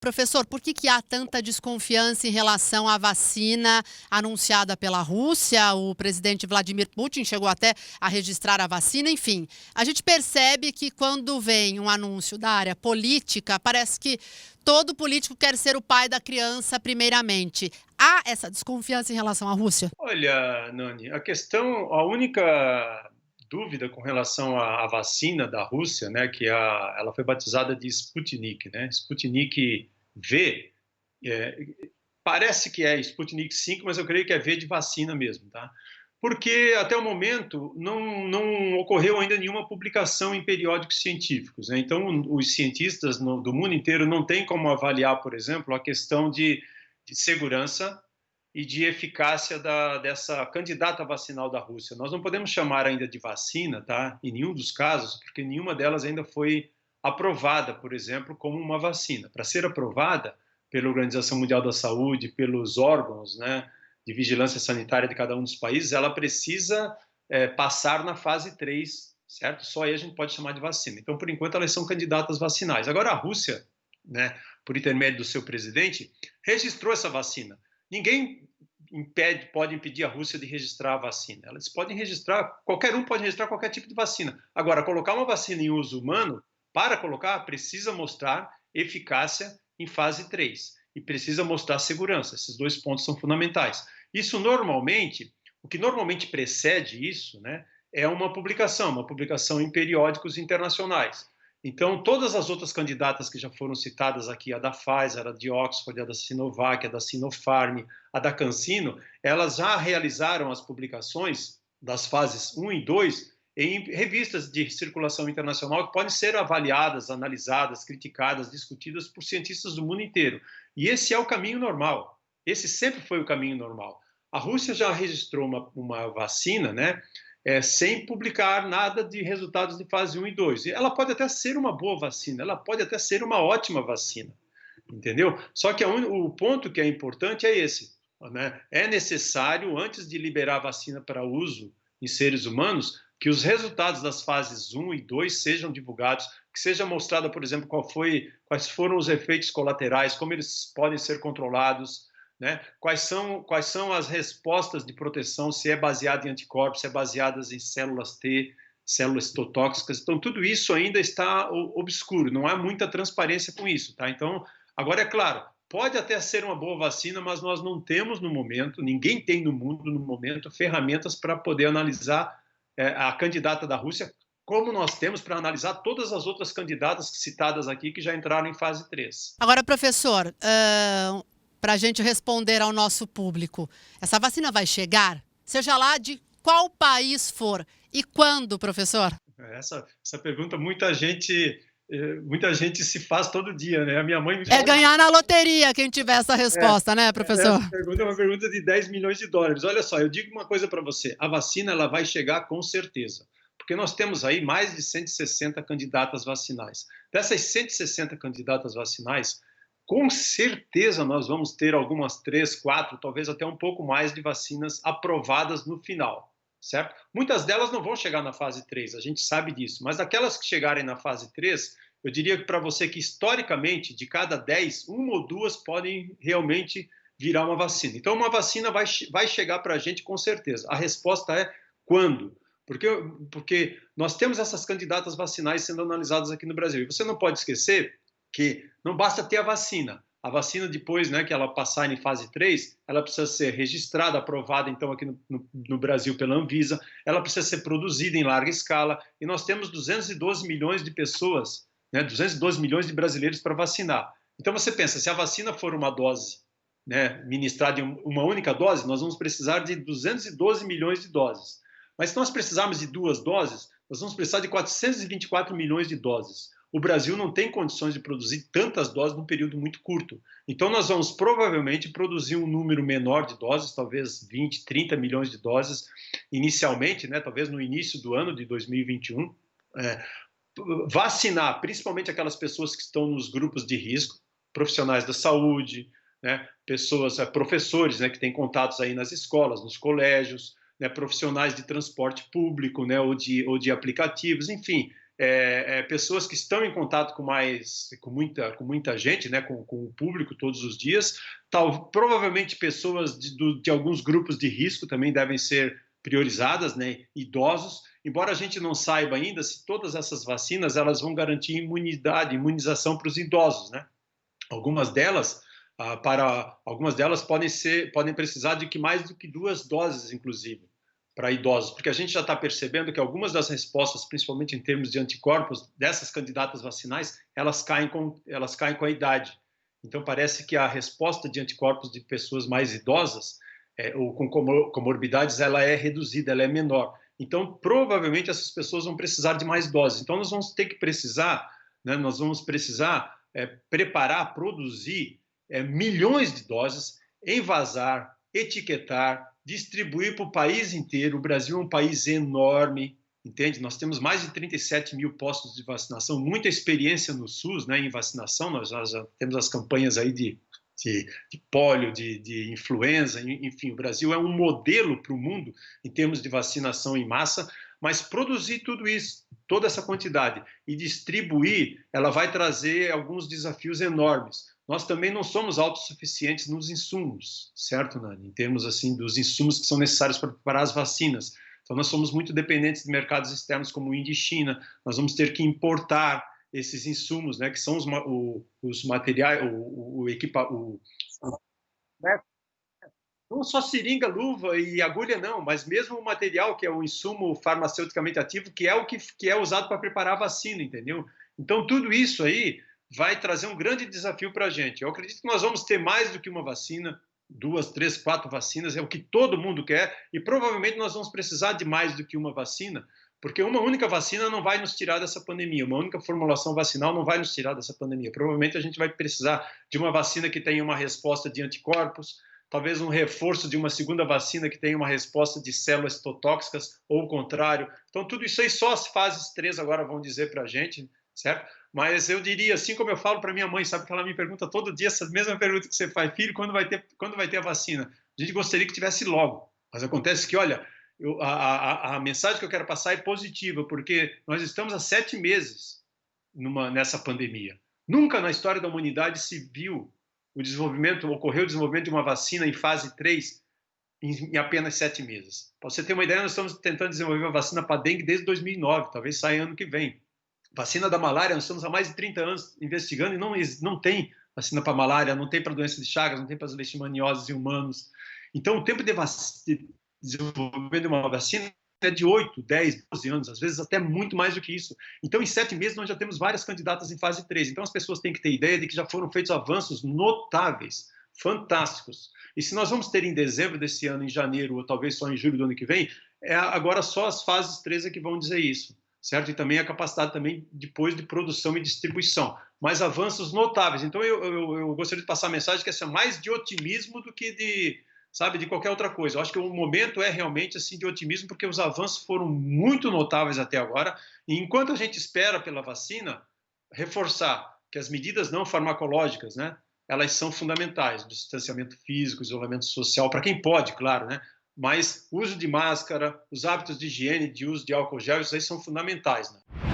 Professor, por que há tanta desconfiança em relação à vacina anunciada pela Rússia? O presidente Vladimir Putin chegou até a registrar a vacina. Enfim, a gente percebe que quando vem um anúncio da área política, parece que todo político quer ser o pai da criança primeiramente. Há essa desconfiança em relação à Rússia? Olha, Nani, a única dúvida com relação à vacina da Rússia, né, ela foi batizada de Sputnik, né, Sputnik V, é, parece que é Sputnik 5, mas eu creio que é V de vacina mesmo, tá? Porque até o momento não ocorreu ainda nenhuma publicação em periódicos científicos, né? Então os cientistas do mundo inteiro não têm como avaliar, por exemplo, a questão de segurança e de eficácia dessa candidata vacinal da Rússia. Nós não podemos chamar ainda de vacina, tá? Em nenhum dos casos, porque nenhuma delas ainda foi aprovada, por exemplo, como uma vacina. Para ser aprovada pela Organização Mundial da Saúde, pelos órgãos, né, de vigilância sanitária de cada um dos países, ela precisa passar na fase 3, certo? Só aí a gente pode chamar de vacina. Então, por enquanto, elas são candidatas vacinais. Agora, a Rússia, né, por intermédio do seu presidente, registrou essa vacina. Ninguém pode impedir a Rússia de registrar a vacina. Eles podem registrar, qualquer um pode registrar qualquer tipo de vacina. Agora, colocar uma vacina em uso humano, para colocar, precisa mostrar eficácia em fase 3 e precisa mostrar segurança. Esses dois pontos são fundamentais. O que normalmente precede isso, né, é uma publicação em periódicos internacionais. Então, todas as outras candidatas que já foram citadas aqui, a da Pfizer, a de Oxford, a da Sinovac, a da Sinopharm, a da CanSino, elas já realizaram as publicações das fases 1 e 2 em revistas de circulação internacional que podem ser avaliadas, analisadas, criticadas, discutidas por cientistas do mundo inteiro. E esse é o caminho normal. Esse sempre foi o caminho normal. A Rússia já registrou uma vacina, né, sem publicar nada de resultados de fase 1 e 2. E ela pode até ser uma boa vacina, ela pode até ser uma ótima vacina, entendeu? Só que o ponto que é importante é esse, né? É necessário, antes de liberar a vacina para uso em seres humanos, que os resultados das fases 1 e 2 sejam divulgados, que seja mostrado, por exemplo, quais foram os efeitos colaterais, como eles podem ser controlados, né? Quais são as respostas de proteção, se é baseado em anticorpos, se é baseado em células T, células citotóxicas. Então, tudo isso ainda está obscuro, não há muita transparência com isso, tá? Então, agora, é claro, pode até ser uma boa vacina, mas nós não temos no momento, ninguém tem no mundo no momento, ferramentas para poder analisar a candidata da Rússia, como nós temos para analisar todas as outras candidatas citadas aqui que já entraram em fase 3. Agora, professor, para a gente responder ao nosso público, essa vacina vai chegar, seja lá de qual país for, e quando, professor? Essa pergunta muita gente se faz todo dia, né? A minha mãe me É faz ganhar na loteria quem tiver essa resposta, né, professor? essa pergunta, é uma pergunta de 10 milhões de dólares. Olha só, eu digo uma coisa para você, a vacina ela vai chegar com certeza, porque nós temos aí mais de 160 candidatas vacinais. Dessas 160 candidatas vacinais, com certeza nós vamos ter algumas 3, 4, talvez até um pouco mais de vacinas aprovadas no final, certo? Muitas delas não vão chegar na fase 3, a gente sabe disso, mas aquelas que chegarem na fase 3, eu diria para você que historicamente, de cada 10, uma ou duas podem realmente virar uma vacina. Então, uma vacina vai chegar para a gente com certeza. A resposta é quando? Porque nós temos essas candidatas vacinais sendo analisadas aqui no Brasil. E você não pode esquecer que não basta ter a vacina. A vacina, depois, né, que ela passar em fase 3, ela precisa ser registrada, aprovada, então, aqui no Brasil pela Anvisa, ela precisa ser produzida em larga escala, e nós temos 212 milhões de pessoas, né, 212 milhões de brasileiros para vacinar. Então, você pensa, se a vacina for uma dose, né, ministrada em uma única dose, nós vamos precisar de 212 milhões de doses. Mas se nós precisarmos de 2 doses, nós vamos precisar de 424 milhões de doses. O Brasil não tem condições de produzir tantas doses num período muito curto. Então, nós vamos provavelmente produzir um número menor de doses, talvez 20, 30 milhões de doses inicialmente, né, talvez no início do ano de 2021. Vacinar, principalmente aquelas pessoas que estão nos grupos de risco, profissionais da saúde, né, professores, né, que têm contatos aí nas escolas, nos colégios, né, profissionais de transporte público, né, ou de aplicativos, enfim, pessoas que estão em contato com muita gente, né, com o público todos os dias, provavelmente pessoas de alguns grupos de risco também devem ser priorizadas, né, idosos, embora a gente não saiba ainda se todas essas vacinas elas vão garantir imunização para os idosos, né? Algumas delas, podem precisar de mais do que 2 doses, inclusive, para idosos, porque a gente já está percebendo que algumas das respostas, principalmente em termos de anticorpos, dessas candidatas vacinais, elas caem com a idade. Então, parece que a resposta de anticorpos de pessoas mais idosas, ou com comorbidades, ela é reduzida, ela é menor. Então, provavelmente, essas pessoas vão precisar de mais doses. Então, nós vamos precisar preparar, produzir milhões de doses, envasar, etiquetar, distribuir para o país inteiro. O Brasil é um país enorme, entende? Nós temos mais de 37 mil postos de vacinação, muita experiência no SUS, né, em vacinação. Nós já temos as campanhas aí de pólio, de influenza, enfim, o Brasil é um modelo para o mundo em termos de vacinação em massa, mas produzir tudo isso, toda essa quantidade e distribuir, ela vai trazer alguns desafios enormes. Nós também não somos autossuficientes nos insumos, certo, Nani? Em termos assim dos insumos que são necessários para preparar as vacinas. Então nós somos muito dependentes de mercados externos como Índia e China. Nós vamos ter que importar esses insumos, né, que são os materiais, né, não só seringa, luva e agulha, não, mas mesmo o material que é o insumo farmaceuticamente ativo, que é usado para preparar a vacina, entendeu? Então, tudo isso aí vai trazer um grande desafio para a gente. Eu acredito que nós vamos ter mais do que uma vacina, 2, 3, 4 vacinas, é o que todo mundo quer, e provavelmente nós vamos precisar de mais do que uma vacina, porque uma única vacina não vai nos tirar dessa pandemia, uma única formulação vacinal não vai nos tirar dessa pandemia. Provavelmente a gente vai precisar de uma vacina que tenha uma resposta de anticorpos, talvez um reforço de uma segunda vacina que tenha uma resposta de células citotóxicas, ou o contrário. Então, tudo isso aí só as fases 3 agora vão dizer para a gente, certo? Mas eu diria, assim como eu falo para minha mãe, sabe que ela me pergunta todo dia essa mesma pergunta que você faz, filho, quando vai ter a vacina? A gente gostaria que tivesse logo, mas acontece que, olha, a mensagem que eu quero passar é positiva, porque nós estamos há 7 meses nessa pandemia. Nunca na história da humanidade se viu ocorreu o desenvolvimento de uma vacina em fase 3 em apenas 7 meses. Para você ter uma ideia, nós estamos tentando desenvolver uma vacina para dengue desde 2009, talvez saia ano que vem. Vacina da malária, nós estamos há mais de 30 anos investigando e não tem vacina para malária, não tem para doença de Chagas, não tem para as leishmanioses em humanos. Então, o tempo de desenvolvimento de uma vacina é de 8, 10, 12 anos, às vezes até muito mais do que isso. Então, em 7 meses, nós já temos várias candidatas em fase 3. Então, as pessoas têm que ter ideia de que já foram feitos avanços notáveis, fantásticos. E se nós vamos ter em dezembro desse ano, em janeiro, ou talvez só em julho do ano que vem, agora só as fases 3 é que vão dizer isso, certo? E também a capacidade também depois de produção e distribuição. Mas avanços notáveis. Então, eu gostaria de passar a mensagem que é mais de otimismo do que de qualquer outra coisa. Eu acho que o momento é realmente assim de otimismo, porque os avanços foram muito notáveis até agora, e enquanto a gente espera pela vacina, reforçar que as medidas não farmacológicas, né, elas são fundamentais, do distanciamento físico, isolamento social, para quem pode, claro, né, mas uso de máscara, os hábitos de higiene, de uso de álcool gel, isso aí são fundamentais, né?